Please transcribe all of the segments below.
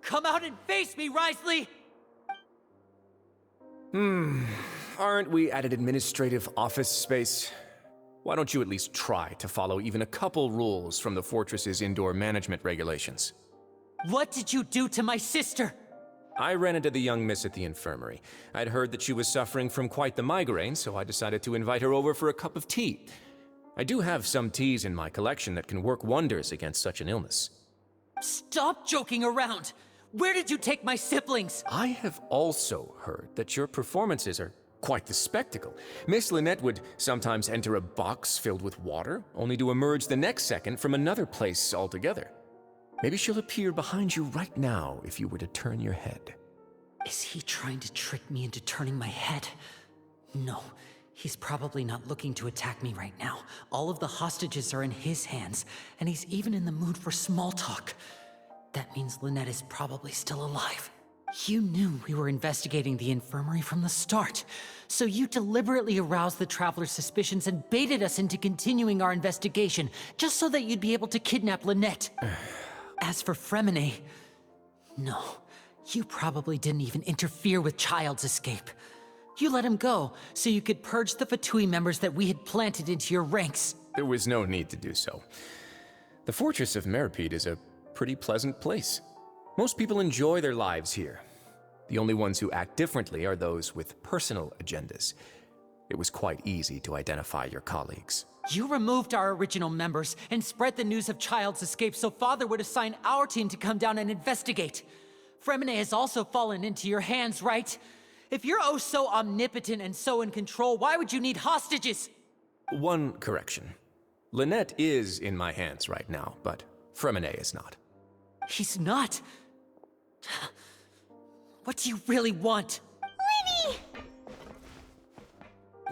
Come out and face me, Wriothesley! Aren't we at an administrative office space? Why don't you at least try to follow even a couple rules from the fortress's indoor management regulations? What did you do to my sister? I ran into the young miss at the infirmary. I'd heard that she was suffering from quite the migraine, so I decided to invite her over for a cup of tea. I do have some teas in my collection that can work wonders against such an illness. Stop joking around! Where did you take my siblings? I have also heard that your performances are quite the spectacle. Miss Lynette would sometimes enter a box filled with water, only to emerge the next second from another place altogether. Maybe she'll appear behind you right now if you were to turn your head. Is he trying to trick me into turning my head? No, he's probably not looking to attack me right now. All of the hostages are in his hands, and he's even in the mood for small talk. That means Lynette is probably still alive. You knew we were investigating the infirmary from the start, so you deliberately aroused the Traveler's suspicions and baited us into continuing our investigation, just so that you'd be able to kidnap Lynette. As for Fremine, no, you probably didn't even interfere with Child's escape. You let him go, so you could purge the Fatui members that we had planted into your ranks. There was no need to do so. The Fortress of Meropide is a pretty pleasant place. Most people enjoy their lives here. The only ones who act differently are those with personal agendas. It was quite easy to identify your colleagues. You removed our original members and spread the news of Child's escape so Father would assign our team to come down and investigate. Fremine has also fallen into your hands, right? If you're oh so omnipotent and so in control, why would you need hostages? One correction. Lynette is in my hands right now, but Fremine is not. He's not. What do you really want? Lenny!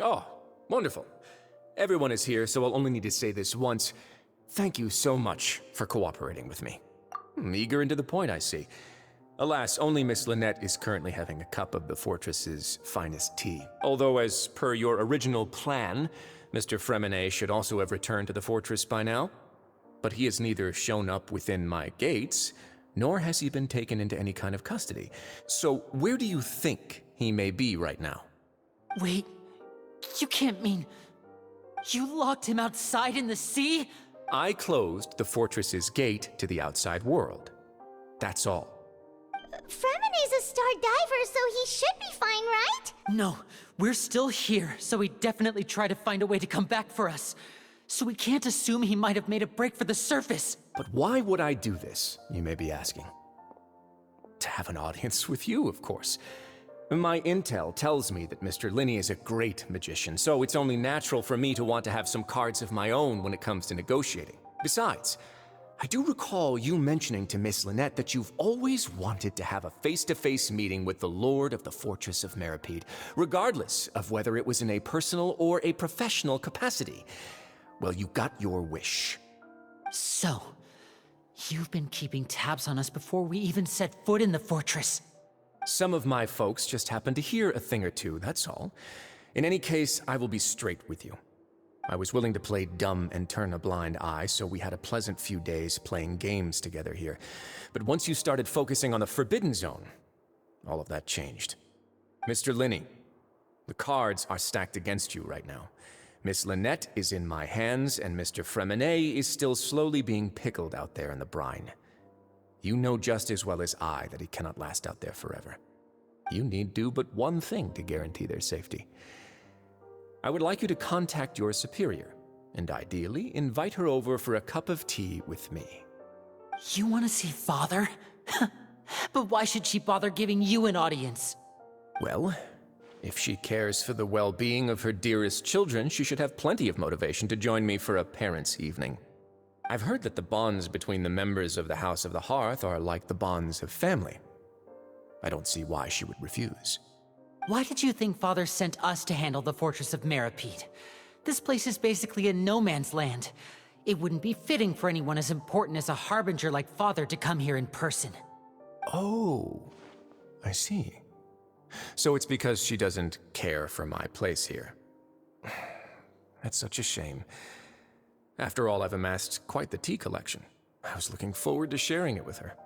Oh, wonderful. Everyone is here, so I'll only need to say this once. Thank you so much for cooperating with me. Eager and to the point, I see. Alas, only Miss Lynette is currently having a cup of the fortress's finest tea. Although, as per your original plan, Mr. Fremine should also have returned to the fortress by now. But he has neither shown up within my gates, nor has he been taken into any kind of custody. So where do you think he may be right now? Wait, you can't mean... You locked him outside in the sea? I closed the fortress's gate to the outside world. That's all. Fremine's a star diver, so he should be fine, right? No, we're still here, so he definitely tried to find a way to come back for us. So we can't assume he might have made a break for the surface. But why would I do this, you may be asking? To have an audience with you, of course. My intel tells me that Mr. Linney is a great magician, so it's only natural for me to want to have some cards of my own when it comes to negotiating. Besides, I do recall you mentioning to Miss Lynette that you've always wanted to have a face-to-face meeting with the Lord of the Fortress of Meropide, regardless of whether it was in a personal or a professional capacity. Well, you got your wish. So, you've been keeping tabs on us before we even set foot in the fortress. Some of my folks just happened to hear a thing or two, that's all. In any case, I will be straight with you. I was willing to play dumb and turn a blind eye, so we had a pleasant few days playing games together here. But once you started focusing on the Forbidden Zone, all of that changed. Mr. Linney, the cards are stacked against you right now. Miss Lynette is in my hands, and Mr. Fremine is still slowly being pickled out there in the brine. You know just as well as I that he cannot last out there forever. You need do but one thing to guarantee their safety. I would like you to contact your superior, and ideally invite her over for a cup of tea with me. You want to see Father? But why should she bother giving you an audience? Well, if she cares for the well-being of her dearest children, she should have plenty of motivation to join me for a parents' evening. I've heard that the bonds between the members of the House of the Hearth are like the bonds of family. I don't see why she would refuse. Why did you think Father sent us to handle the Fortress of Meropide? This place is basically a no-man's land. It wouldn't be fitting for anyone as important as a harbinger like Father to come here in person. Oh, I see. So it's because she doesn't care for my place here. That's such a shame. After all, I've amassed quite the tea collection. I was looking forward to sharing it with her.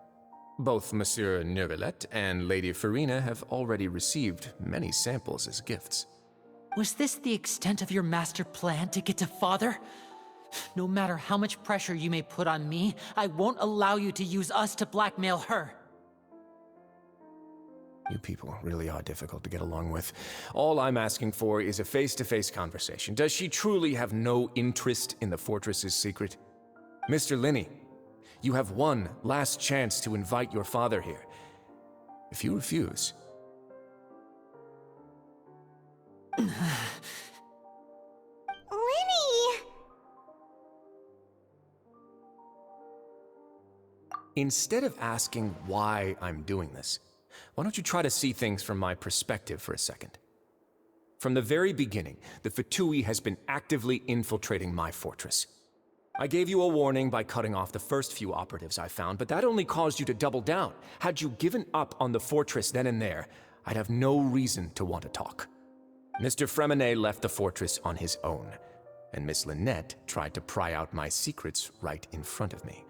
Both Monsieur Neuvillette and Lady Farina have already received many samples as gifts. Was this the extent of your master plan to get to Father? No matter how much pressure you may put on me, I won't allow you to use us to blackmail her. You people really are difficult to get along with. All I'm asking for is a face-to-face conversation. Does she truly have no interest in the fortress's secret? Mr. Linney, you have one last chance to invite your father here. If you refuse... Linny! Instead of asking why I'm doing this, why don't you try to see things from my perspective for a second? From the very beginning, the Fatui has been actively infiltrating my fortress. I gave you a warning by cutting off the first few operatives I found, but that only caused you to double down. Had you given up on the fortress then and there, I'd have no reason to want to talk. Mr. Freminet left the fortress on his own, and Miss Lynette tried to pry out my secrets right in front of me.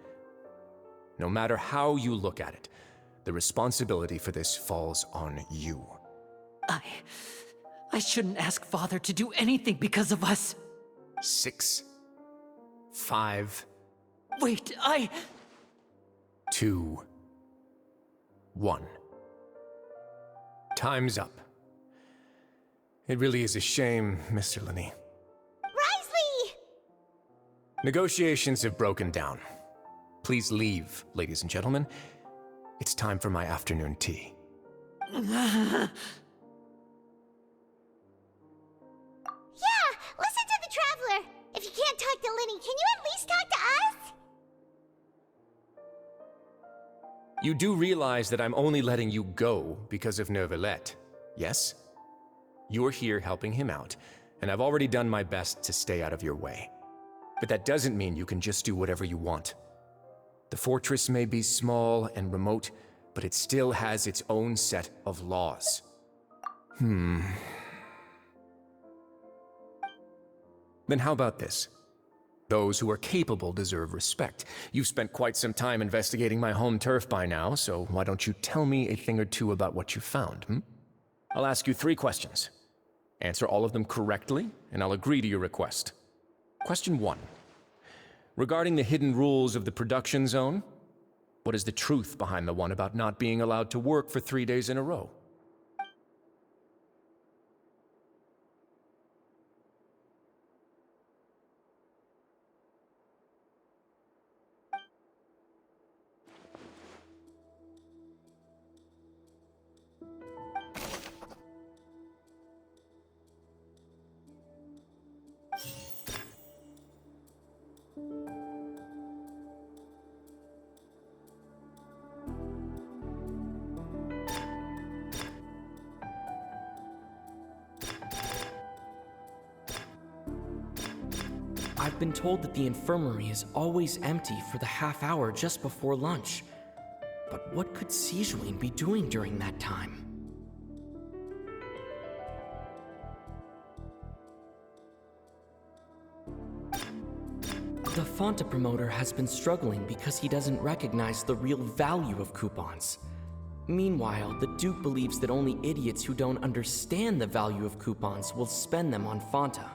No matter how you look at it, the responsibility for this falls on you. I shouldn't ask Father to do anything because of us. 6, 5, Wait, 2, 1. Time's up. It really is a shame, Mr. Linney. Wriothesley! Negotiations have broken down. Please leave, ladies and gentlemen. It's time for my afternoon tea. Yeah, listen to the Traveler! If you can't talk to Linny, can you at least talk to us? You do realize that I'm only letting you go because of Neuvillette, yes? You're here helping him out, and I've already done my best to stay out of your way. But that doesn't mean you can just do whatever you want. The fortress may be small and remote, but it still has its own set of laws. Then how about this? Those who are capable deserve respect. You've spent quite some time investigating my home turf by now, so why don't you tell me a thing or two about what you found, I'll ask you 3 questions. Answer all of them correctly, and I'll agree to your request. Question 1. Regarding the hidden rules of the production zone, what is the truth behind the one about not being allowed to work for 3 days in a row? I've been told that the infirmary is always empty for the half hour just before lunch. But what could Sigewinne be doing during that time? The Fonta promoter has been struggling because he doesn't recognize the real value of coupons. Meanwhile, the Duke believes that only idiots who don't understand the value of coupons will spend them on Fonta.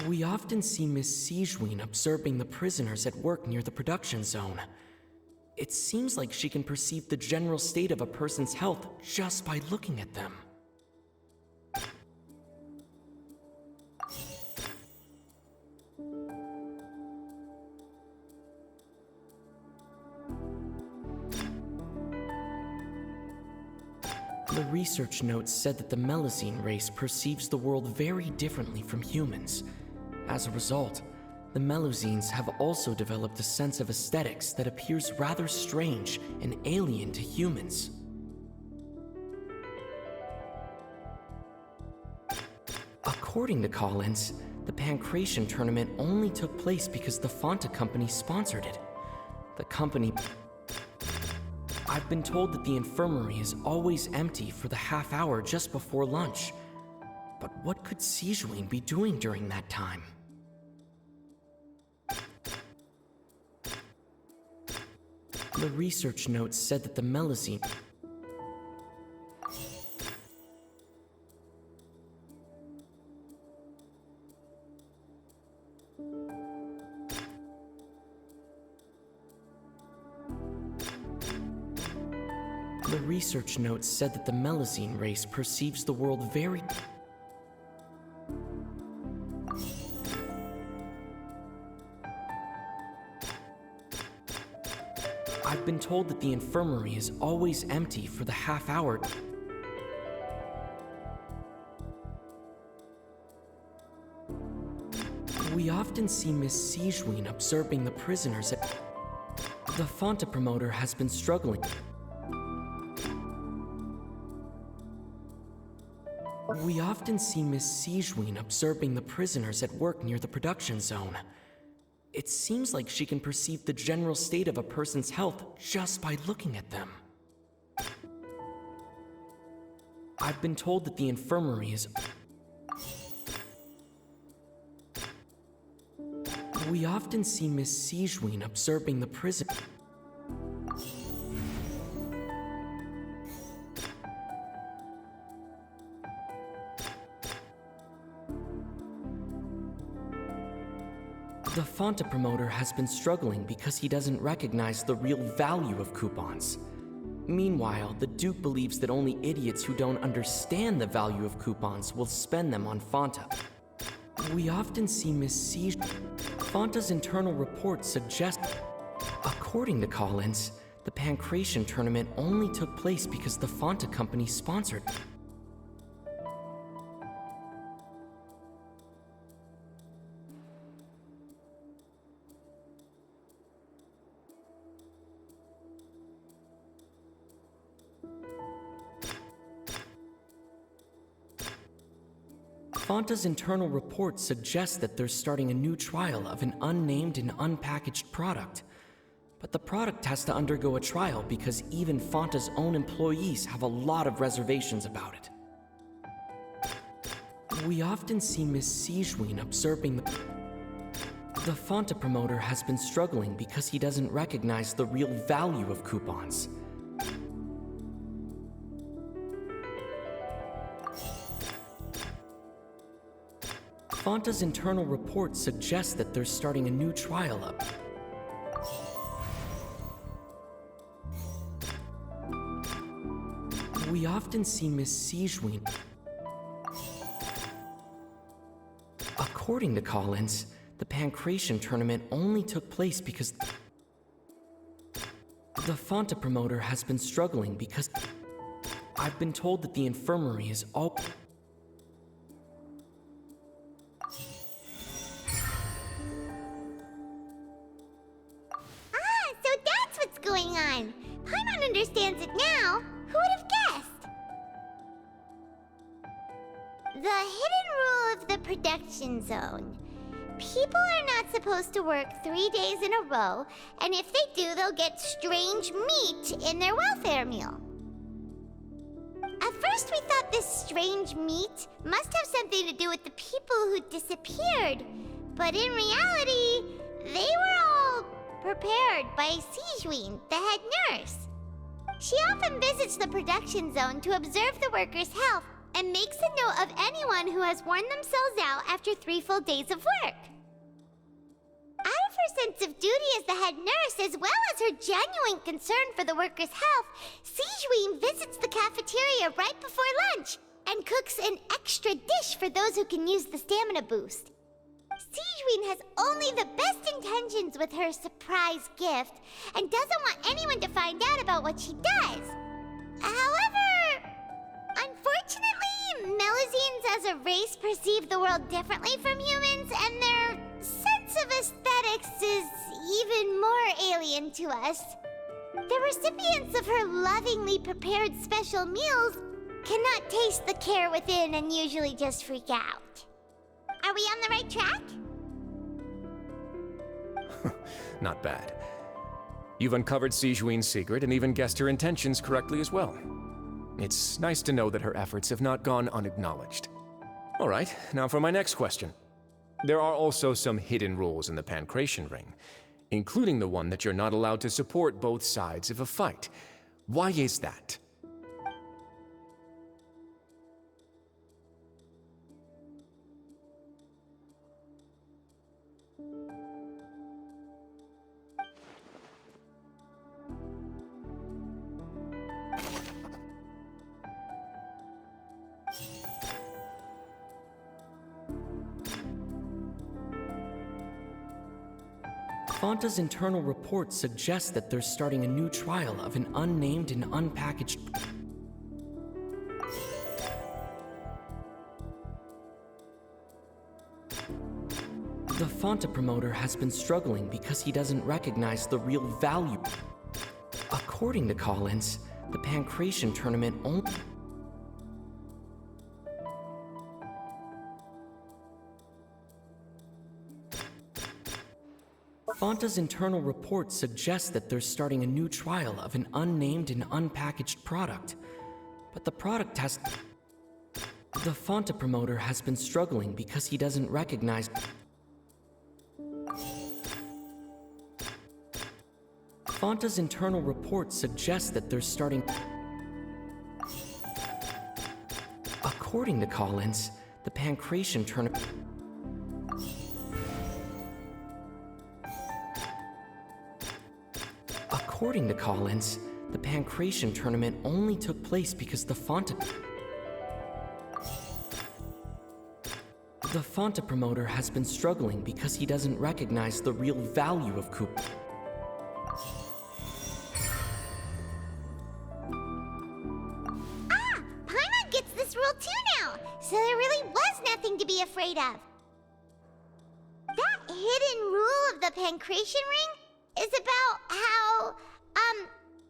We often see Miss Sigewinne observing the prisoners at work near the production zone. It seems like she can perceive the general state of a person's health just by looking at them. The research notes said that the Melusine race perceives the world very differently from humans. As a result, the Melusines have also developed a sense of aesthetics that appears rather strange and alien to humans. According to Collins, the Pancration tournament only took place because the Fonta company sponsored it. The company... I've been told that the infirmary is always empty for the half hour just before lunch. But what could Sigewinne be doing during that time? The research notes said that the Melusine... The research notes said that the Melusine race perceives the world very... I've been told that the infirmary is always empty for the half hour. We often see Miss Sijween observing the prisoners at... The Fanta promoter has been struggling. We often see Miss Sijween observing the prisoners at work near the production zone. It seems like she can perceive the general state of a person's health just by looking at them. I've been told that the infirmary is... We often see Miss Sijween observing the prison... The Fanta promoter has been struggling because he doesn't recognize the real value of coupons. Meanwhile, the Duke believes that only idiots who don't understand the value of coupons will spend them on Fanta. We often see Miss Sij... Fanta's internal reports suggest... According to Collins, the Pancration tournament only took place because the Fanta company sponsored... Fanta's internal reports suggest that they're starting a new trial of an unnamed and unpackaged product. But the product has to undergo a trial because even Fanta's own employees have a lot of reservations about it. We often see Miss Sijween observing the... The Fanta promoter has been struggling because he doesn't recognize the real value of coupons. Fanta's internal reports suggest that they're starting a new trial up. We often see Miss Sijween... According to Collins, the Pancration tournament only took place because... The Fanta promoter has been struggling because... I've been told that the infirmary is all... Going on. Paimon understands it now. Who would have guessed? The hidden rule of the production zone. People are not supposed to work 3 days in a row, and if they do, they'll get strange meat in their welfare meal. At first, we thought this strange meat must have something to do with the people who disappeared, but in reality, they were all prepared by Sijween, the head nurse. She often visits the production zone to observe the workers' health and makes a note of anyone who has worn themselves out after 3 full days of work. Out of her sense of duty as the head nurse, as well as her genuine concern for the workers' health, Sijween visits the cafeteria right before lunch and cooks an extra dish for those who can use the stamina boost. Sijween has only the best intentions with her surprise gift and doesn't want anyone to find out about what she does. However, unfortunately, Melusines as a race perceive the world differently from humans, and their sense of aesthetics is even more alien to us. The recipients of her lovingly prepared special meals cannot taste the care within and usually just freak out. Are we on the right track? Not bad. You've uncovered Sijween's secret and even guessed her intentions correctly as well. It's nice to know that her efforts have not gone unacknowledged. All right, now for my next question. There are also some hidden rules in the Pancration Ring. including the one that you're not allowed to support both sides of a fight. Why is that? Fanta's internal report suggests that they're starting a new trial of an unnamed and unpackaged. The Fanta promoter has been struggling because he doesn't recognize the real value. According to Collins, the Pancration tournament only. Fanta's internal report suggests that they're starting a new trial of an unnamed and unpackaged product. But the product has. The Fanta promoter has been struggling because he doesn't recognize. Fanta's internal report suggests that they're starting. According to Collins, the Pancration tournament. According to Collins, the Pancration tournament only took place because the Fanta promoter has been struggling because he doesn't recognize the real value of Coop. Paimon gets this rule too now, so there really was nothing to be afraid of. That hidden rule of the Pancration ring is about how,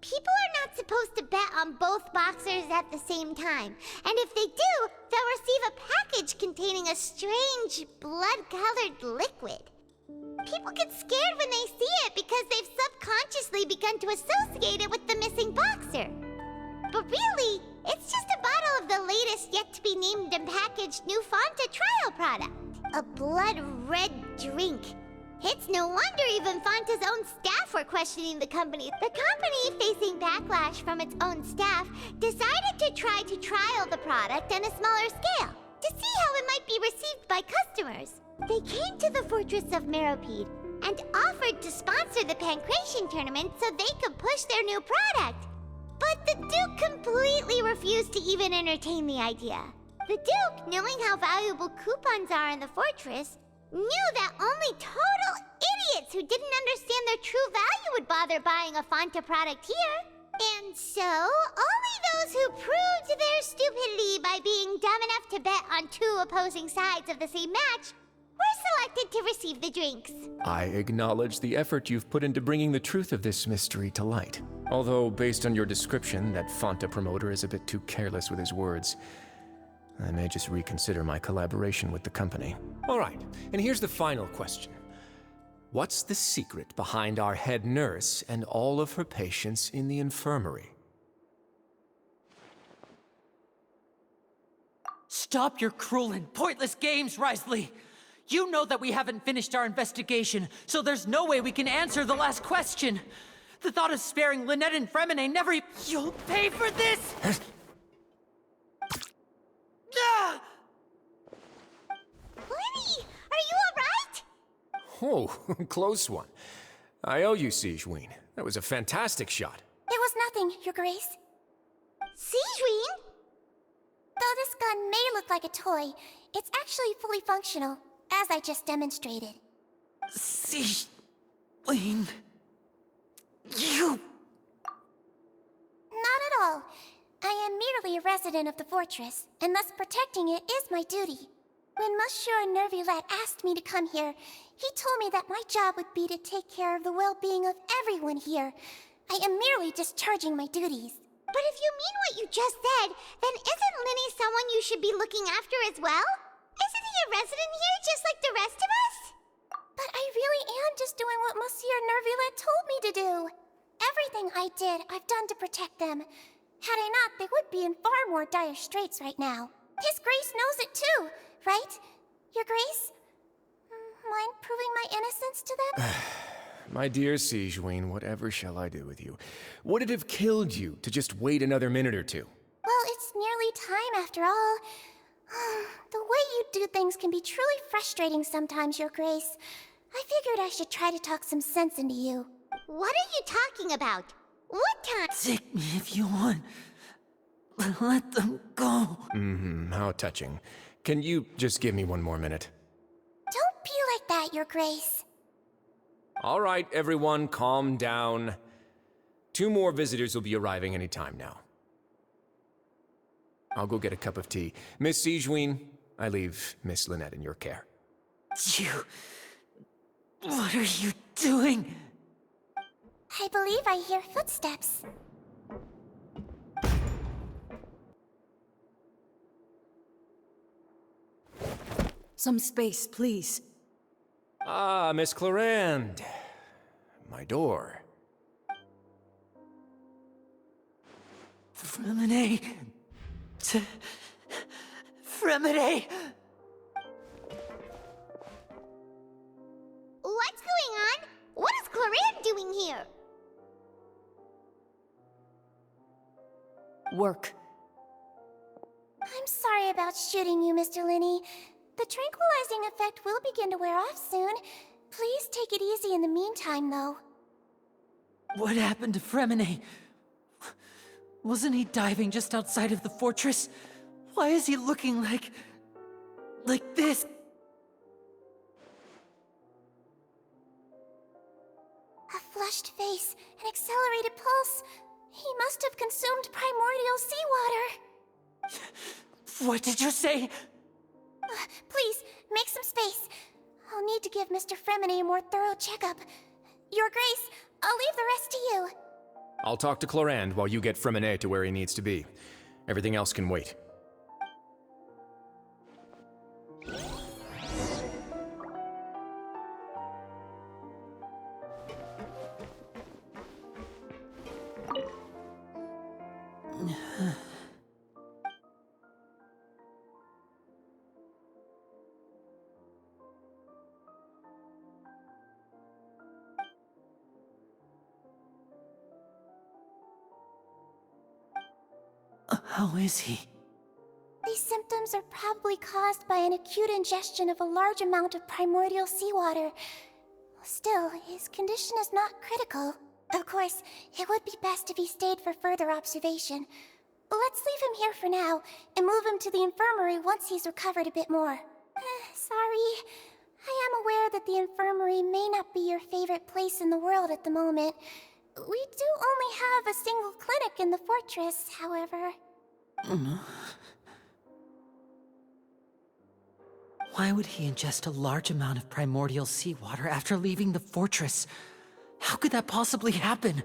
people are not supposed to bet on both boxers at the same time. And if they do, they'll receive a package containing a strange, blood-colored liquid. People get scared when they see it because they've subconsciously begun to associate it with the missing boxer. But really, it's just a bottle of the latest yet-to-be-named and packaged new Fanta trial product. A blood-red drink. It's no wonder even Fanta's own staff were questioning the company. The company, facing backlash from its own staff, decided to try to trial the product on a smaller scale to see how it might be received by customers. They came to the Fortress of Meropide and offered to sponsor the Pancration tournament so they could push their new product. But the Duke completely refused to even entertain the idea. The Duke, knowing how valuable coupons are in the fortress, knew that only total idiots who didn't understand their true value would bother buying a Fanta product here. And so, only those who proved their stupidity by being dumb enough to bet on two opposing sides of the same match were selected to receive the drinks. I acknowledge the effort you've put into bringing the truth of this mystery to light. Although, based on your description, that Fanta promoter is a bit too careless with his words. I may just reconsider my collaboration with the company. All right, and here's the final question. What's the secret behind our head nurse and all of her patients in the infirmary? Stop your cruel and pointless games, Risley! You know that we haven't finished our investigation, so there's no way we can answer the last question. The thought of sparing Lynette and Fremine never... You'll pay for this! Ah! Lenny, are you alright? Oh, close one. I owe you, Sigewinne. That was a fantastic shot. It was nothing, Your Grace. Sigewinne? Though this gun may look like a toy, it's actually fully functional, as I just demonstrated. Sigewinne... You... Not at all. I am merely a resident of the fortress, and thus protecting it is my duty. When Monsieur Nervulette asked me to come here, he told me that my job would be to take care of the well-being of everyone here. I am merely discharging my duties. But if you mean what you just said, then isn't Lenny someone you should be looking after as well? Isn't he a resident here just like the rest of us? But I really am just doing what Monsieur Nervulette told me to do. Everything I did, I've done to protect them. Had I not, they would be in far more dire straits right now. His Grace knows it too, right? Your Grace? Mind proving my innocence to them? My dear Sigewinne, whatever shall I do with you? Would it have killed you to just wait another minute or two? Well, it's nearly time after all. The way you do things can be truly frustrating sometimes, Your Grace. I figured I should try to talk some sense into you. What are you talking about? What time? Take me if you want. Let them go. How touching. Can you just give me one more minute? Don't be like that, Your Grace. All right, everyone, calm down. 2 more visitors will be arriving any time now. I'll go get a cup of tea. Miss Sigewinne, I leave Miss Lynette in your care. You... What are you doing? I believe I hear footsteps. Some space, please. Ah, Miss Clorinde. My door. Fremine... Fremine... What's going on? What is Clorinde doing here? Work. I'm sorry about shooting you, Mr. Linney. The tranquilizing effect will begin to wear off soon. Please take it easy in the meantime, though. What happened to Fremine? Wasn't he diving just outside of the fortress? Why is he looking like this? A flushed face, an accelerated pulse. He must have consumed primordial seawater. What did you say? Please, make some space. I'll need to give Mr. Fremine a more thorough checkup. Your Grace, I'll leave the rest to you. I'll talk to Clorinde while you get Fremine to where he needs to be. Everything else can wait. How is he? These symptoms are probably caused by an acute ingestion of a large amount of primordial seawater. Still, his condition is not critical. Of course, it would be best if he stayed for further observation. Let's leave him here for now, and move him to the infirmary once he's recovered a bit more. Sorry. I am aware that the infirmary may not be your favorite place in the world at the moment. We do only have a single clinic in the fortress, however. Why would he ingest a large amount of primordial seawater after leaving the fortress? How could that possibly happen?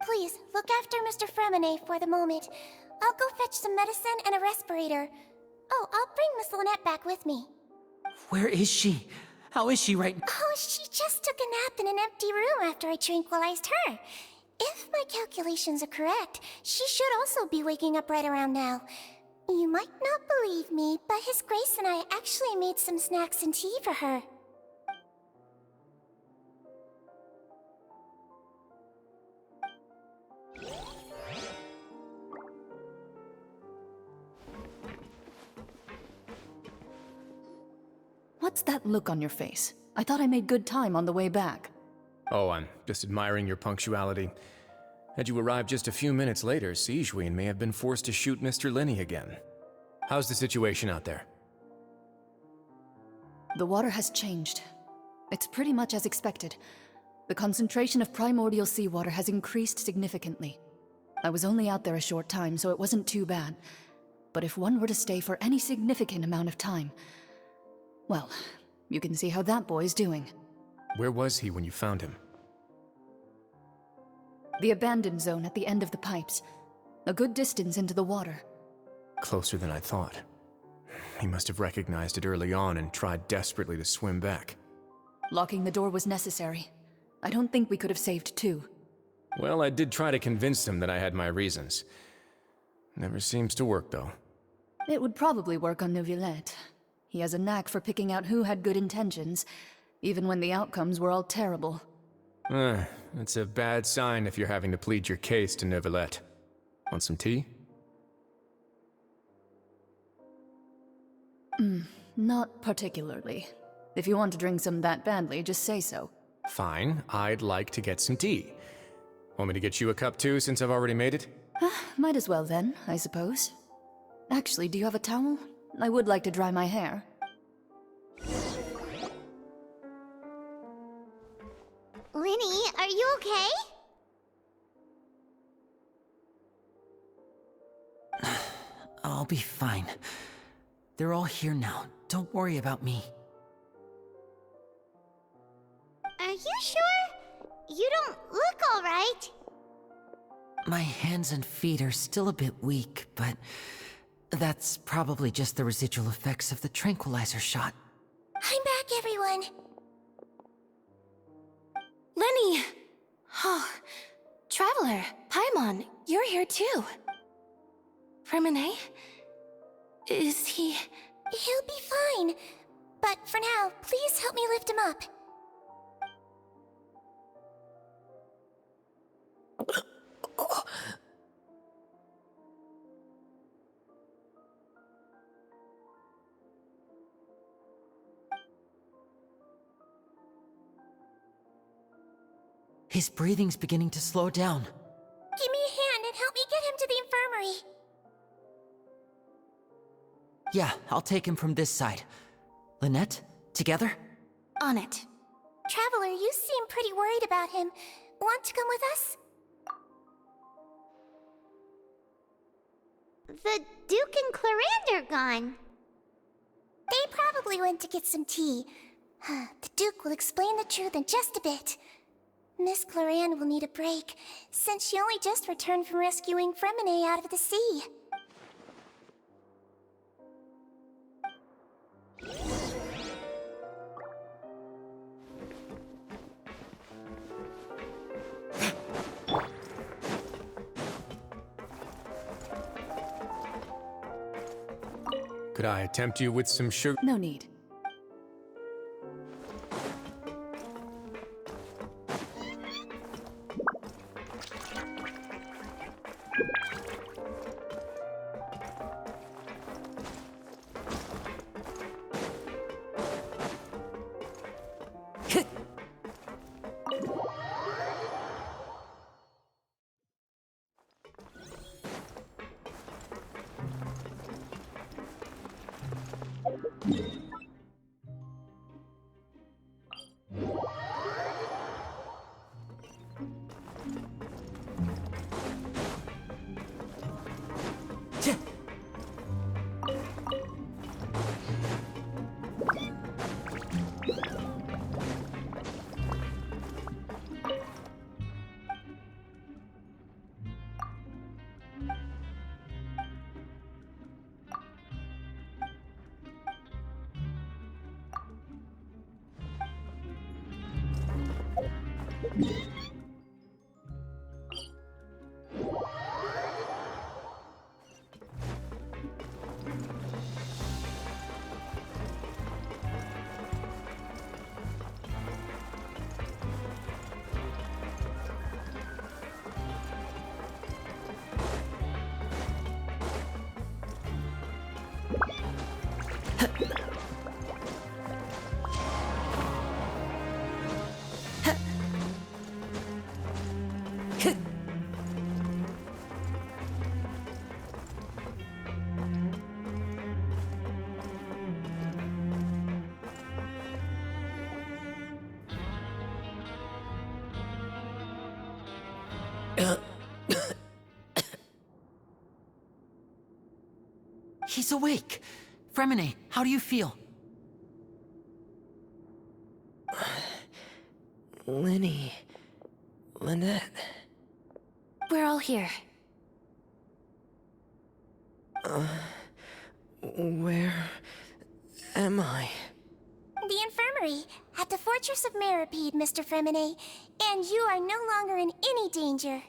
Please, look after Mr. Fremine for the moment. I'll go fetch some medicine and a respirator. Oh, I'll bring Miss Lynette back with me. Where is she? How is she right now? Oh, she just took a nap in an empty room after I tranquilized her. If my calculations are correct, she should also be waking up right around now. You might not believe me, but His Grace and I actually made some snacks and tea for her. What's that look on your face? I thought I made good time on the way back. Oh, I'm just admiring your punctuality. Had you arrived just a few minutes later, Sigewinne may have been forced to shoot Mr. Linney again. How's the situation out there? The water has changed. It's pretty much as expected. The concentration of primordial seawater has increased significantly. I was only out there a short time, so it wasn't too bad. But if one were to stay for any significant amount of time... well, you can see how that boy's doing. Where was he when you found him? The abandoned zone at the end of the pipes. A good distance into the water. Closer than I thought. He must have recognized it early on and tried desperately to swim back. Locking the door was necessary. I don't think we could have saved two. Well, I did try to convince him that I had my reasons. Never seems to work, though. It would probably work on Neuvillette. He has a knack for picking out who had good intentions, even when the outcomes were all terrible. It's a bad sign if you're having to plead your case to Neuvillette. Want some tea? Not particularly. If you want to drink some that badly, just say so. Fine, I'd like to get some tea. Want me to get you a cup too, since I've already made it? Might as well then, I suppose. Actually, do you have a towel? I would like to dry my hair. Linny, are you okay? I'll be fine. They're all here now. Don't worry about me. Are you sure? You don't look alright. My hands and feet are still a bit weak, but that's probably just the residual effects of the tranquilizer shot. I'm back, everyone. Lenny! Oh, Traveler, Paimon, you're here too. Remine? Is he... He'll be fine. But for now, please help me lift him up. His breathing's beginning to slow down. Give me a hand and help me get him to the infirmary. Yeah, I'll take him from this side. Lynette, together? On it. Traveler, you seem pretty worried about him. Want to come with us? The Duke and Clarande are gone. They probably went to get some tea. The Duke will explain the truth in just a bit. Miss Clarande will need a break, since she only just returned from rescuing Fremine out of the sea. Could I tempt you with some sugar? No need. He's awake. Fremine, how do you feel? Lenny... Lynette... We're all here. Where... am I? The infirmary, at the Fortress of Meripede, Mr. Fremine. And you are no longer in any danger.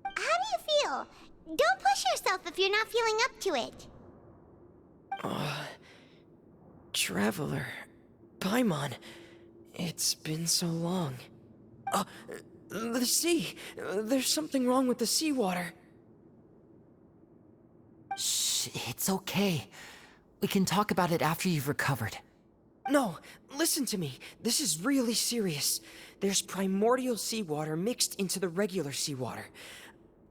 How do you feel? Don't push yourself if you're not feeling up to it. Traveler... Paimon... It's been so long. The sea! There's something wrong with the seawater. Shh, it's okay. We can talk about it after you've recovered. No, listen to me. This is really serious. There's primordial seawater mixed into the regular seawater.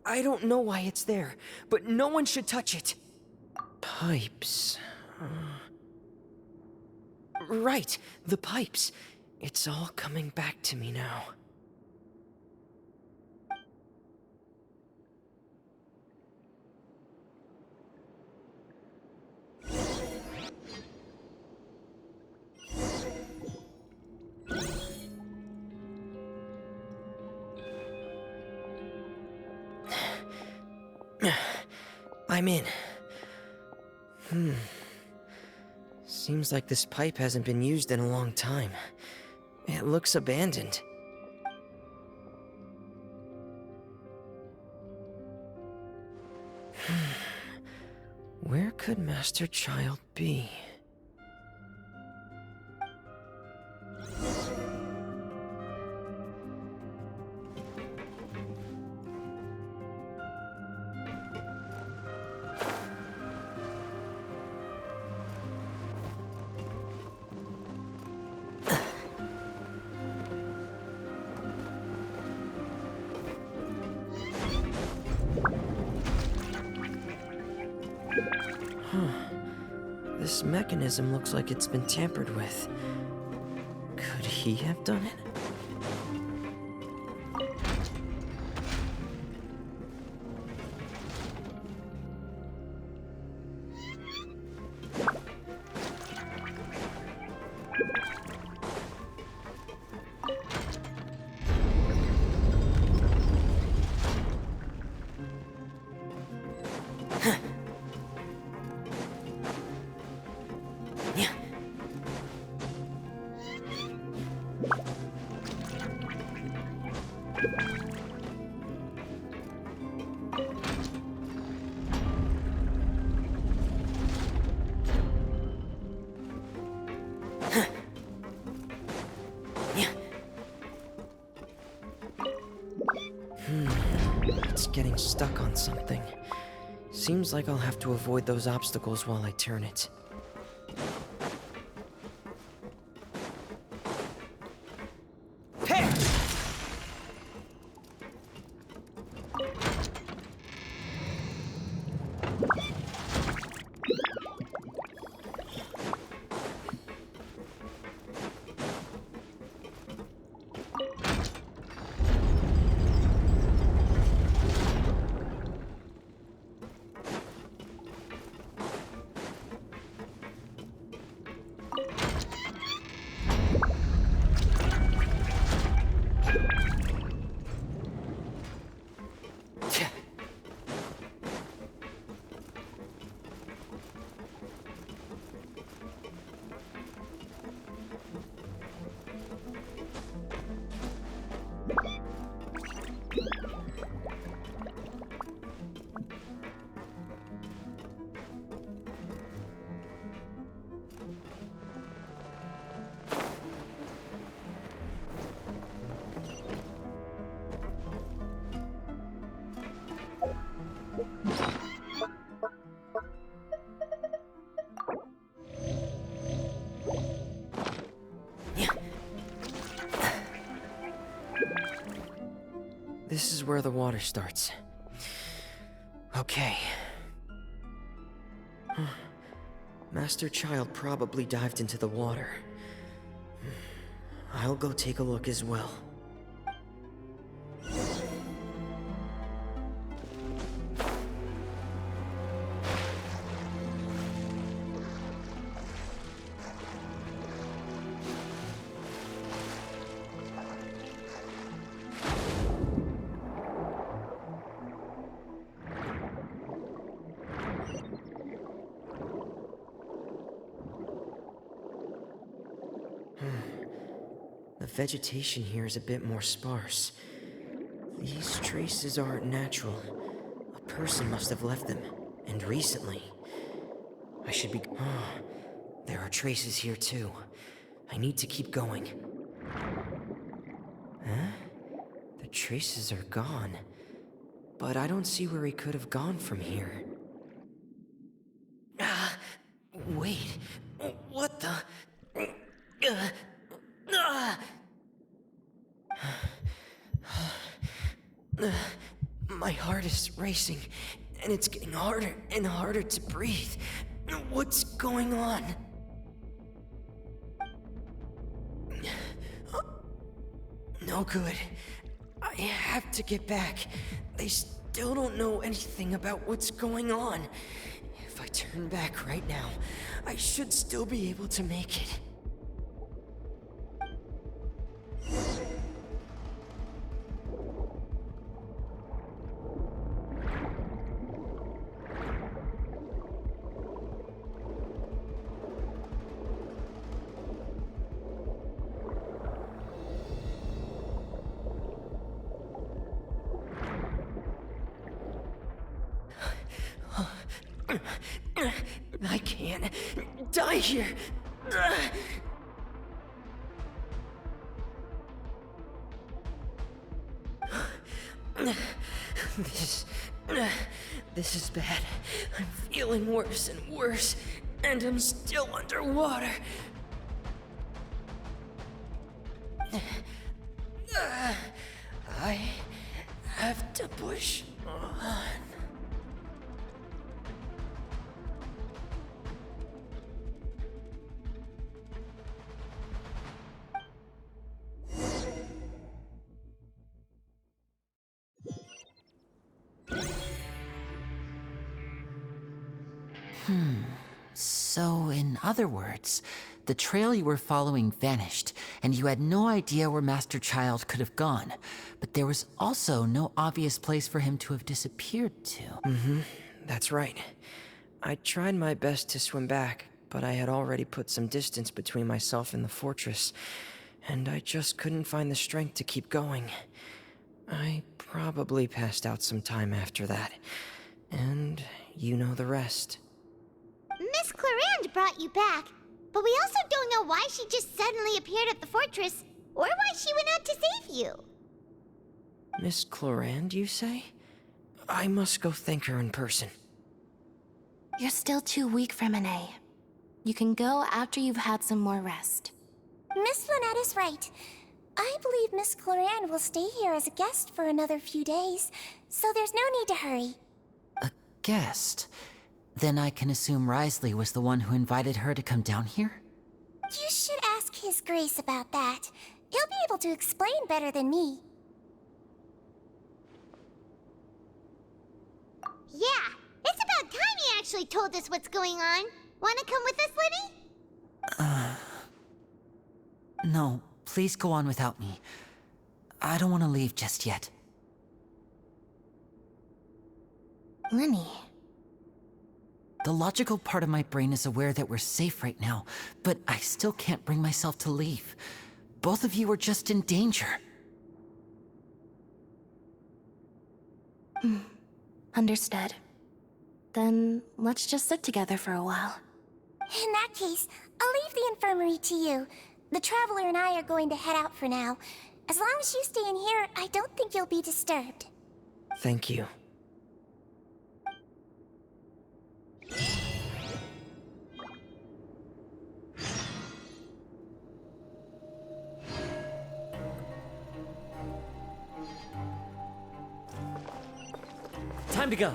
I don't know why it's there, but no one should touch it. Pipes. Right, the pipes. It's all coming back to me now. I'm in. Seems like this pipe hasn't been used in a long time. It looks abandoned. Where could Master Child be? This mechanism looks like it's been tampered with. Could he have done it? It's getting stuck on something. Seems like I'll have to avoid those obstacles while I turn it. Hey! This is where the water starts. Okay. Master Child probably dived into the water. I'll go take a look as well. The vegetation here is a bit more sparse. These traces aren't natural. A person must have left them, and recently. I should be... there are traces here too. I need to keep going. Huh? traces are gone. But I don't see where he could have gone from here. Wait. What the... My heart is racing, and it's getting harder and harder to breathe. What's going on? No good. I have to get back. They still don't know anything about what's going on. If I turn back right now, I should still be able to make it. I can't die here. This is bad. I'm feeling worse and worse, and I'm still underwater. I have to push on. So, in other words, the trail you were following vanished, and you had no idea where Master Child could have gone. But there was also no obvious place for him to have disappeared to. That's right. I tried my best to swim back, but I had already put some distance between myself and the fortress, and I just couldn't find the strength to keep going. I probably passed out some time after that, and you know the rest. Miss Clarande brought you back, but we also don't know why she just suddenly appeared at the fortress, or why she went out to save you. Miss Clarande, you say? I must go thank her in person. You're still too weak for Monet. You can go after you've had some more rest. Miss Lynette is right. I believe Miss Clarande will stay here as a guest for another few days, so there's no need to hurry. A guest? Then I can assume Wriothesley was the one who invited her to come down here? You should ask His Grace about that. He'll be able to explain better than me. Yeah, it's about time he actually told us what's going on. Wanna come with us, Lenny? No, please go on without me. I don't want to leave just yet. Lenny. The logical part of my brain is aware that we're safe right now, but I still can't bring myself to leave. Both of you are just in danger. Understood. Then let's just sit together for a while. In that case, I'll leave the infirmary to you. The Traveler and I are going to head out for now. As long as you stay in here, I don't think you'll be disturbed. Thank you. Time to go.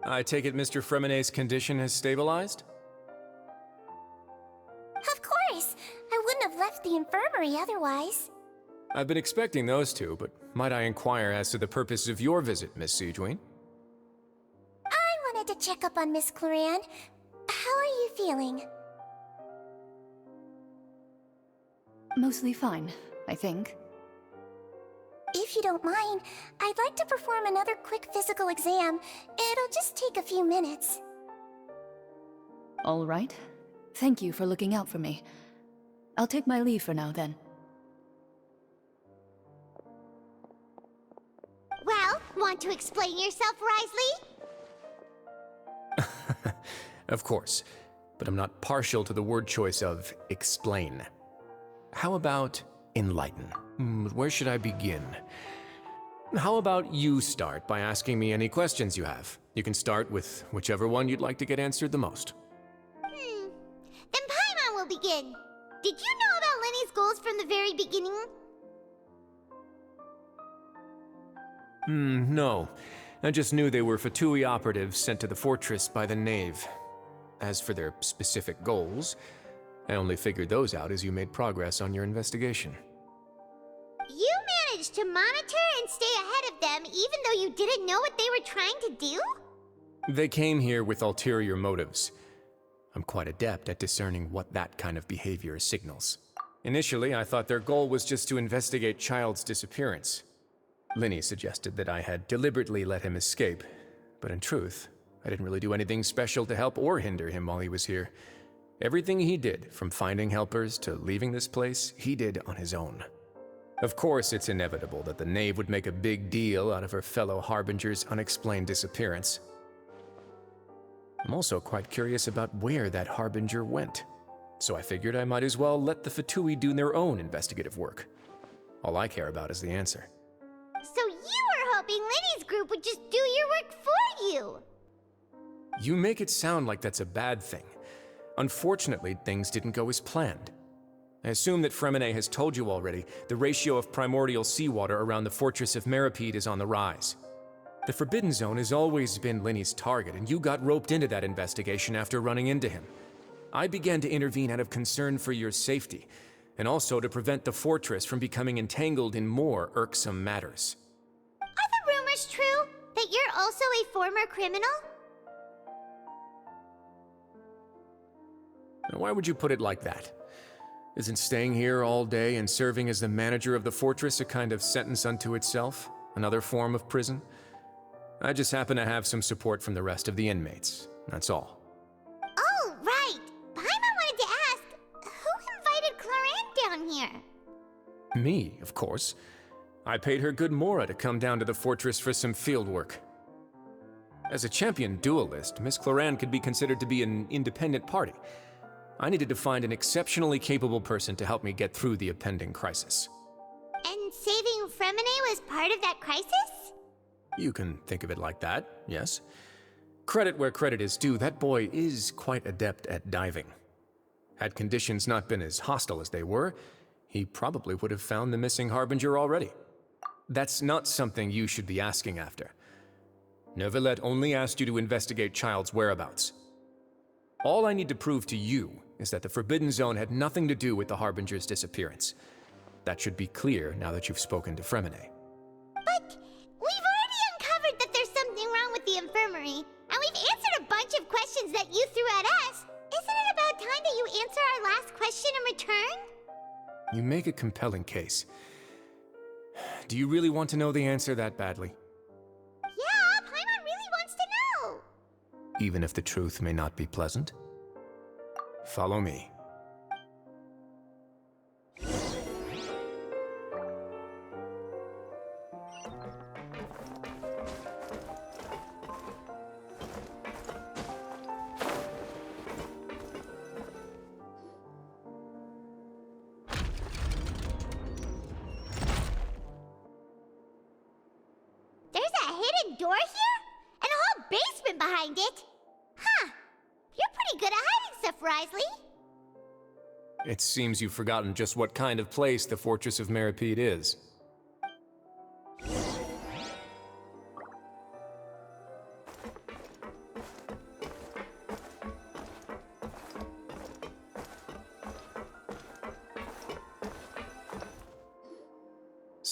I take it Mr. Fremonet's condition has stabilized? Of course! I wouldn't have left the infirmary otherwise. I've been expecting those two, but might I inquire as to the purpose of your visit, Miss Sejuani? I wanted to check up on Miss Cloran. How are you feeling? Mostly fine, I think. If you don't mind, I'd like to perform another quick physical exam. It'll just take a few minutes. All right. Thank you for looking out for me. I'll take my leave for now, then. Well, want to explain yourself, Risley? Of course, but I'm not partial to the word choice of explain. How about enlighten? Where should I begin? How about you start by asking me any questions you have? You can start with whichever one you'd like to get answered the most. Then Paimon will begin. Did you know about Lenny's goals from the very beginning? No. I just knew they were Fatui operatives sent to the fortress by the Knave. As for their specific goals, I only figured those out as you made progress on your investigation. You managed to monitor and stay ahead of them even though you didn't know what they were trying to do? They came here with ulterior motives. I'm quite adept at discerning what that kind of behavior signals. Initially, I thought their goal was just to investigate Child's disappearance. Lyney suggested that I had deliberately let him escape, but in truth, I didn't really do anything special to help or hinder him while he was here. Everything he did, from finding helpers to leaving this place, he did on his own. Of course, it's inevitable that the Knave would make a big deal out of her fellow Harbinger's unexplained disappearance. I'm also quite curious about where that Harbinger went, so I figured I might as well let the Fatui do their own investigative work. All I care about is the answer. So you were hoping Lenny's group would just do your work for you! You make it sound like that's a bad thing. Unfortunately, things didn't go as planned. I assume that Fremonet has told you already, the ratio of primordial seawater around the Fortress of Meropide is on the rise. The Forbidden Zone has always been Lenny's target, and you got roped into that investigation after running into him. I began to intervene out of concern for your safety, and also to prevent the fortress from becoming entangled in more irksome matters. Are the rumors true? That you're also a former criminal? Now, why would you put it like that? Isn't staying here all day and serving as the manager of the fortress a kind of sentence unto itself? Another form of prison? I just happen to have some support from the rest of the inmates. That's all. Oh, right! Paimon wanted to ask, who invited Cloran down here? Me, of course. I paid her good mora to come down to the fortress for some field work. As a champion duelist, Miss Cloran could be considered to be an independent party. I needed to find an exceptionally capable person to help me get through the impending crisis. And saving Fremonet was part of that crisis? You can think of it like that, yes. Credit where credit is due, that boy is quite adept at diving. Had conditions not been as hostile as they were, he probably would have found the missing Harbinger already. That's not something you should be asking after. Neuvillette only asked you to investigate Child's whereabouts. All I need to prove to you is that the Forbidden Zone had nothing to do with the Harbinger's disappearance. That should be clear now that you've spoken to Fremonet. But we've already uncovered that there's something wrong with the infirmary, and we've answered a bunch of questions that you threw at us. Isn't it about time that you answer our last question in return? You make a compelling case. Do you really want to know the answer that badly? Yeah, Paimon really wants to know. Even if the truth may not be pleasant? Follow me. There's a hidden door here? And a whole basement behind it? Huh. You're pretty good at hiding stuff, Risley. It seems you've forgotten just what kind of place the Fortress of Meropide is.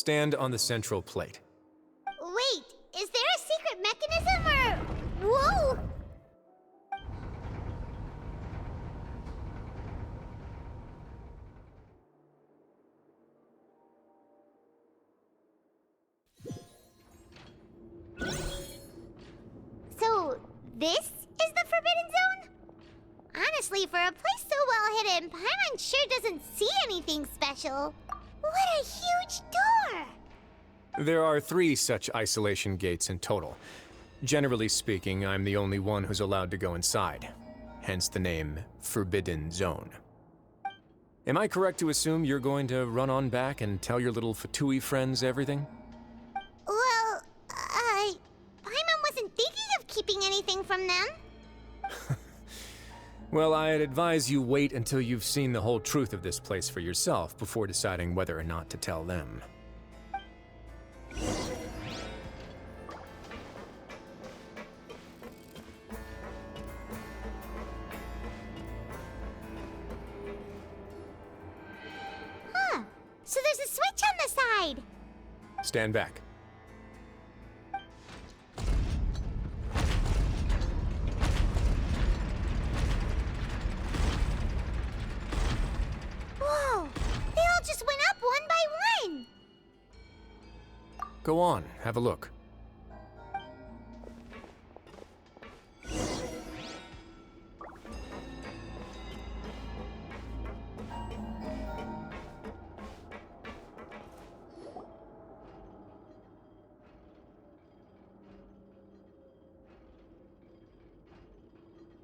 stand on the central plate. Wait, is there a secret mechanism or... Whoa! So, this is the Forbidden Zone? Honestly, for a place so well hidden, Paimon sure doesn't see anything special. What a huge door! There are 3 such isolation gates in total. Generally speaking, I'm the only one who's allowed to go inside. Hence the name Forbidden Zone. Am I correct to assume you're going to run on back and tell your little Fatui friends everything? Well, Paimon wasn't thinking of keeping anything from them. Well, I'd advise you wait until you've seen the whole truth of this place for yourself before deciding whether or not to tell them. Huh. So there's a switch on the side. Stand back. Whoa! They all just went up one by one. Go on, have a look.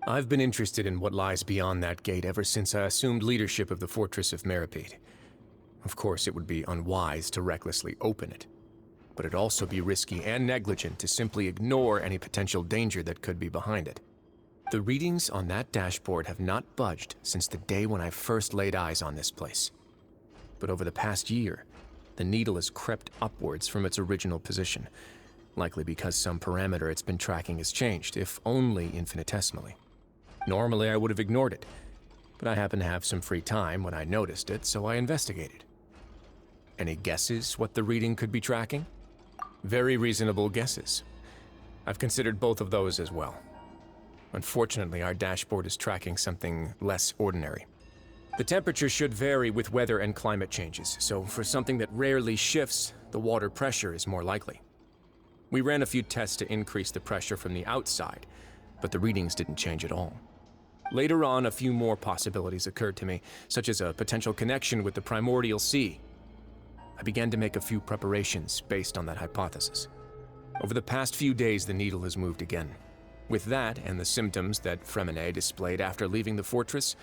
I've been interested in what lies beyond that gate ever since I assumed leadership of the Fortress of Meripede. Of course, it would be unwise to recklessly open it, but it'd also be risky and negligent to simply ignore any potential danger that could be behind it. The readings on that dashboard have not budged since the day when I first laid eyes on this place. But over the past year, the needle has crept upwards from its original position, likely because some parameter it's been tracking has changed, if only infinitesimally. Normally, I would have ignored it, but I happened to have some free time when I noticed it, so I investigated. Any guesses what the reading could be tracking? Very reasonable guesses. I've considered both of those as well. Unfortunately, our dashboard is tracking something less ordinary. The temperature should vary with weather and climate changes, so for something that rarely shifts, the water pressure is more likely. We ran a few tests to increase the pressure from the outside, but the readings didn't change at all. Later on, a few more possibilities occurred to me, such as a potential connection with the primordial sea. I began to make a few preparations based on that hypothesis. Over the past few days, the needle has moved again. With that, and the symptoms that Freminet displayed after leaving the fortress,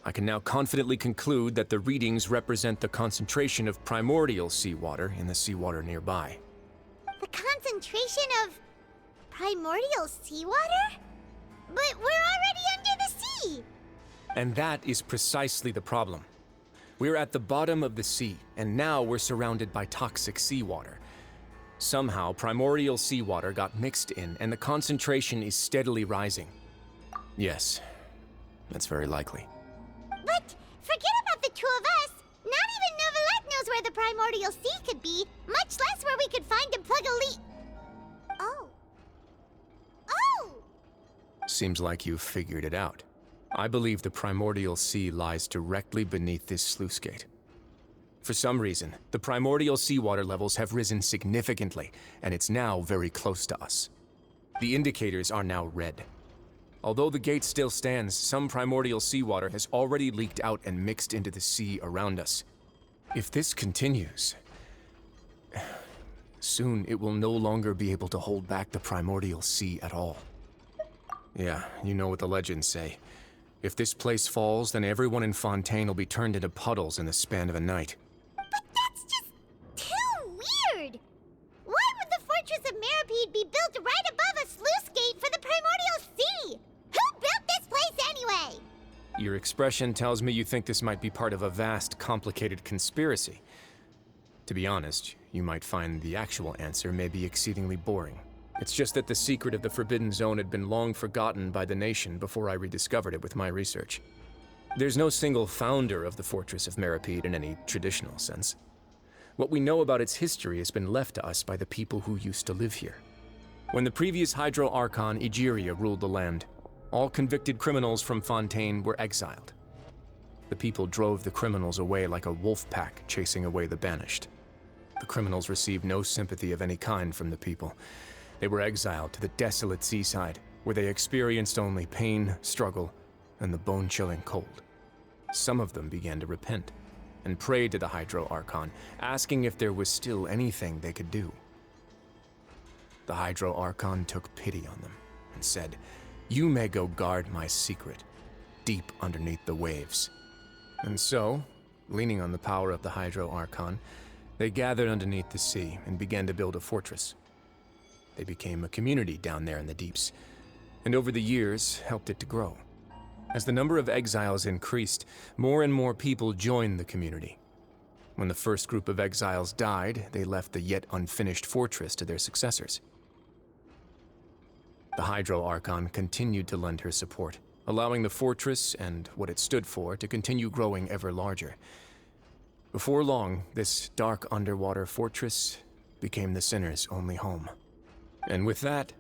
I can now confidently conclude that the readings represent the concentration of primordial seawater in the seawater nearby. The concentration of primordial seawater? But we're already under the sea! And that is precisely the problem. We're at the bottom of the sea, and now we're surrounded by toxic seawater. Somehow, primordial seawater got mixed in, and the concentration is steadily rising. Yes, that's very likely. But forget about the two of us! Not even Neuvillette knows where the primordial sea could be, much less where we could find and plug a leak. Oh. Oh! Seems like you've figured it out. I believe the primordial sea lies directly beneath this sluice gate. For some reason, the primordial seawater levels have risen significantly, and it's now very close to us. The indicators are now red. Although the gate still stands, some primordial seawater has already leaked out and mixed into the sea around us. If this continues, soon it will no longer be able to hold back the primordial sea at all. Yeah, you know what the legends say. If this place falls, then everyone in Fontaine will be turned into puddles in the span of a night. But that's just too weird! Why would the Fortress of Meripede be built right above a sluice gate for the primordial sea? Who built this place anyway? Your expression tells me you think this might be part of a vast, complicated conspiracy. To be honest, you might find the actual answer may be exceedingly boring. It's just that the secret of the Forbidden Zone had been long forgotten by the nation before I rediscovered it with my research. There's no single founder of the Fortress of Meripede in any traditional sense. What we know about its history has been left to us by the people who used to live here. When the previous Hydro Archon Egeria ruled the land, all convicted criminals from Fontaine were exiled. The people drove the criminals away like a wolf pack chasing away the banished. The criminals received no sympathy of any kind from the people. They were exiled to the desolate seaside, where they experienced only pain, struggle, and the bone-chilling cold. Some of them began to repent and prayed to the Hydro Archon, asking if there was still anything they could do. The Hydro Archon took pity on them and said, "You may go guard my secret, deep underneath the waves." And so, leaning on the power of the Hydro Archon, they gathered underneath the sea and began to build a fortress. They became a community down there in the deeps, and over the years helped it to grow. As the number of exiles increased, more and more people joined the community. When the first group of exiles died, they left the yet unfinished fortress to their successors. The Hydro Archon continued to lend her support, allowing the fortress and what it stood for to continue growing ever larger. Before long, this dark underwater fortress became the Sinner's only home. And with that,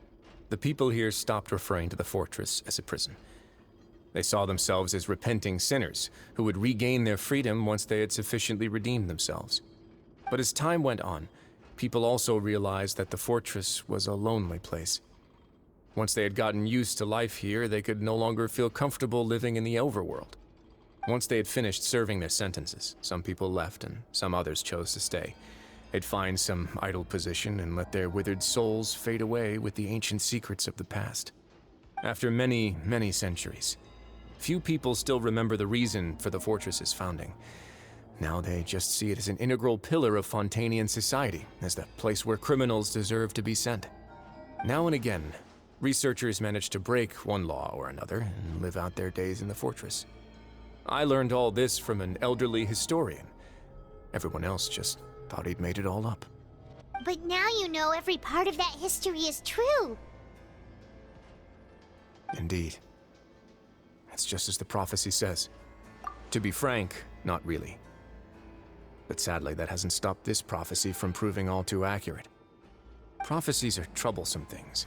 the people here stopped referring to the fortress as a prison. They saw themselves as repenting sinners who would regain their freedom once they had sufficiently redeemed themselves. But as time went on, people also realized that the fortress was a lonely place. Once they had gotten used to life here, they could no longer feel comfortable living in the overworld. Once they had finished serving their sentences, some people left and some others chose to stay. They'd find some idle position and let their withered souls fade away with the ancient secrets of the past. After many, many centuries, few people still remember the reason for the fortress's founding. Now they just see it as an integral pillar of Fontainian society, as the place where criminals deserve to be sent. Now and again, researchers manage to break one law or another and live out their days in the fortress. I learned all this from an elderly historian. Everyone else just thought he'd made it all up. But now you know every part of that history is true. Indeed. It's just as the prophecy says. To be frank, not really. But sadly, that hasn't stopped this prophecy from proving all too accurate. Prophecies are troublesome things.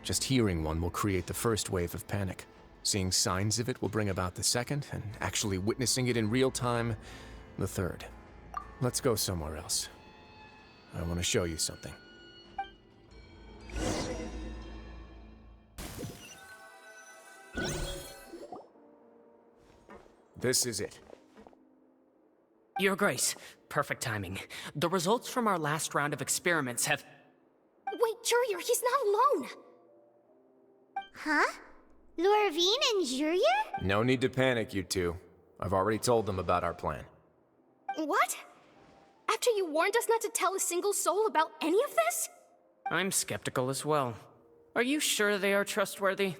Just hearing one will create the first wave of panic. Seeing signs of it will bring about the second, and actually witnessing it in real time, the third. Let's go somewhere else. I want to show you something. This is it. Your Grace, perfect timing. The results from our last round of experiments have... Wait, Jurier, he's not alone! Huh? Lorvine and Jurier? No need to panic, you two. I've already told them about our plan. What? After you warned us not to tell a single soul about any of this? I'm skeptical as well. Are you sure they are trustworthy?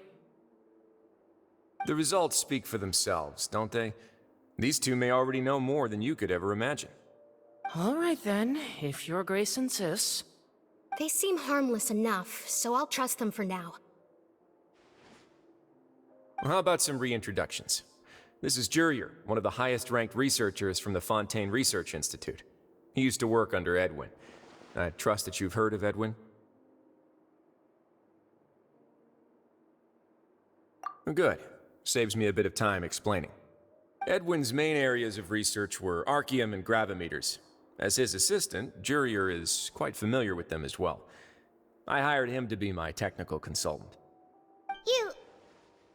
The results speak for themselves, don't they? These two may already know more than you could ever imagine. All right then, if Your Grace insists. They seem harmless enough, so I'll trust them for now. Well, how about some reintroductions? This is Jurier, one of the highest-ranked researchers from the Fontaine Research Institute. He used to work under Edwin. I trust that you've heard of Edwin? Good. Saves me a bit of time explaining. Edwin's main areas of research were Archeum and gravimeters. As his assistant, Jurier is quite familiar with them as well. I hired him to be my technical consultant.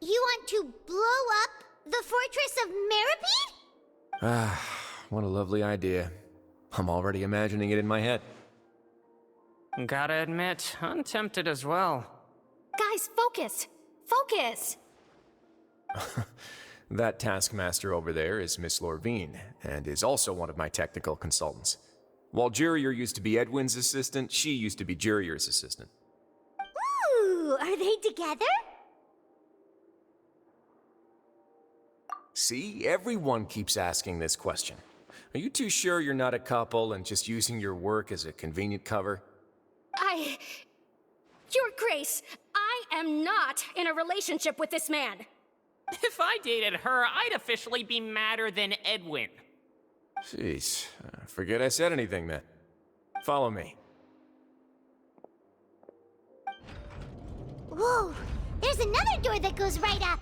You want to blow up the fortress of Meripede? Ah, what a lovely idea. I'm already imagining it in my head. Gotta admit, I'm tempted as well. Guys, focus! Focus! That taskmaster over there is Miss Lorvine, and is also one of my technical consultants. While Jurier used to be Edwin's assistant, she used to be Jurier's assistant. Ooh, are they together? See, everyone keeps asking this question. Are you too sure you're not a couple and just using your work as a convenient cover? Your Grace, I am not in a relationship with this man. If I dated her, I'd officially be madder than Edwin. Jeez, forget I said anything then. Follow me. Whoa! There's another door that goes right up!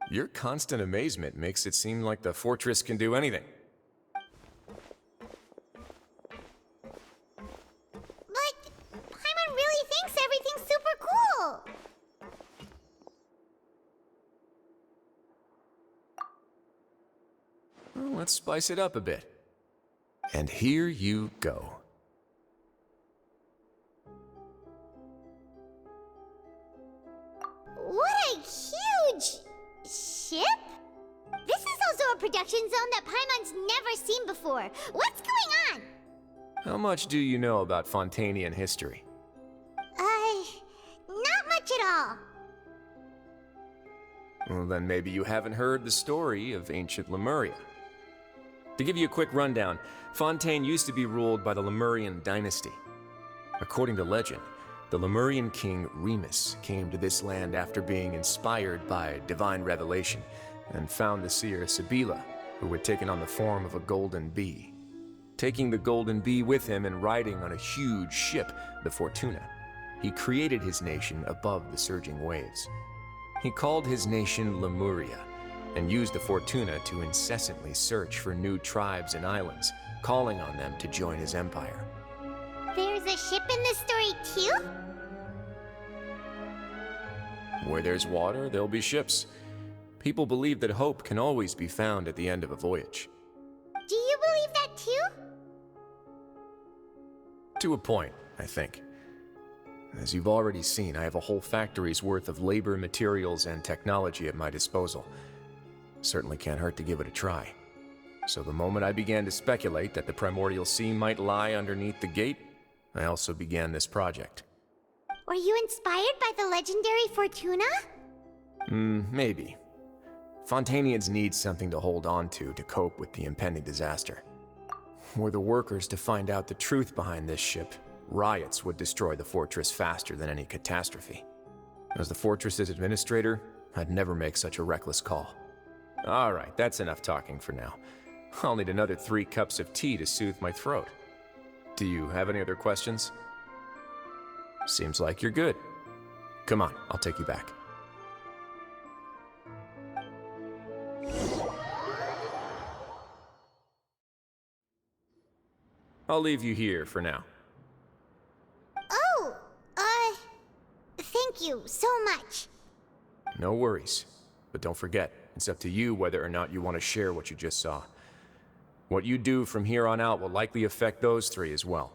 Your constant amazement makes it seem like the fortress can do anything. But Paimon really thinks everything's super cool! Well, let's spice it up a bit. And here you go. What a huge ship? This is also a production zone that Paimon's never seen before. What's going on? How much do you know about Fontanian history? Not much at all. Well, then maybe you haven't heard the story of ancient Lemuria. To give you a quick rundown, Fontaine used to be ruled by the Lemurian dynasty. According to legend, the Lemurian king Remus came to this land after being inspired by divine revelation and found the seer Sibila, who had taken on the form of a golden bee. Taking the golden bee with him and riding on a huge ship, the Fortuna, he created his nation above the surging waves. He called his nation Lemuria and used the Fortuna to incessantly search for new tribes and islands, calling on them to join his empire. There's a ship in this story too? Where there's water, there'll be ships. People believe that hope can always be found at the end of a voyage. Do you believe that too? To a point, I think. As you've already seen, I have a whole factory's worth of labor, materials, and technology at my disposal. Certainly can't hurt to give it a try. So the moment I began to speculate that the Primordial Sea might lie underneath the gate, I also began this project. Were you inspired by the legendary Fortuna? Maybe. Fontanians need something to hold on to cope with the impending disaster. Were the workers to find out the truth behind this ship, riots would destroy the fortress faster than any catastrophe. As the fortress's administrator, I'd never make such a reckless call. All right, that's enough talking for now. I'll need another 3 cups of tea to soothe my throat. Do you have any other questions? Seems like you're good. Come on, I'll take you back. I'll leave you here for now. Oh, thank you so much. No worries. But don't forget, it's up to you whether or not you want to share what you just saw. What you do from here on out will likely affect those 3 as well.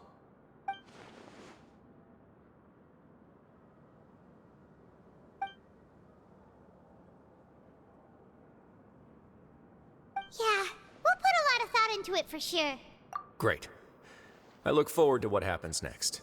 Yeah, we'll put a lot of thought into it for sure. Great. I look forward to what happens next.